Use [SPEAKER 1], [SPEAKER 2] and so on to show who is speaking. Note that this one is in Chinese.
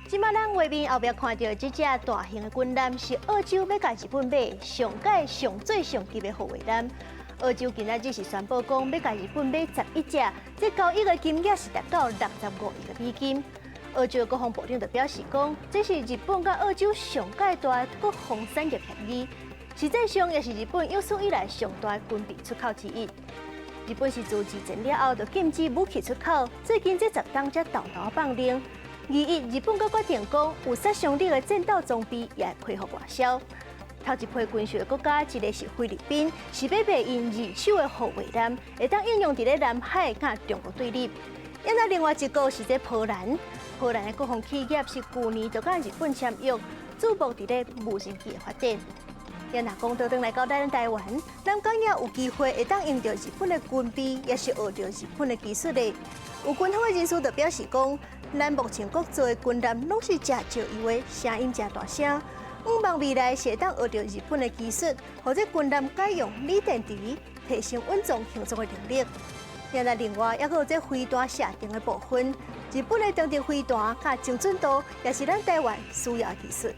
[SPEAKER 1] 即马咱画面后壁看到这只大型的军舰，是澳洲要甲日本买上届上最上级的护卫舰。澳洲今仔日是宣布讲要甲日本买11只，这交易的金额是达到65亿的美金。澳洲国防部长就表示讲，这是日本甲澳洲上届大的国防产业协议，实际上也是日本有史以来上大的军备出口之一。日本是自二战了后就禁止武器出口，最近这10天才豆豆放令。日本阁决定讲，有杀伤力的战斗装备也会恢复外销。头一批军售的国家，一个是菲律宾，是要卖因二手的护卫舰，会当应用伫咧南海甲中国对立。那另外一个是在波兰，波兰的国防企业是去年就甲日本签约，注目伫咧无人机的发展。若讲倒转来到咱台湾，咱敢也有机会会当用到日本的军备，也是学到日本的技术的。有军方的人士就表示讲，咱目前各做的军舰拢是真少有的，声音真大声。望未来是会当学到日本的技术，或者军舰改用锂电池，提升稳重行动的能力。另外，还有这飞弹射程的部分，日本的长程飞弹甲精准度，也是咱台湾需要的技术。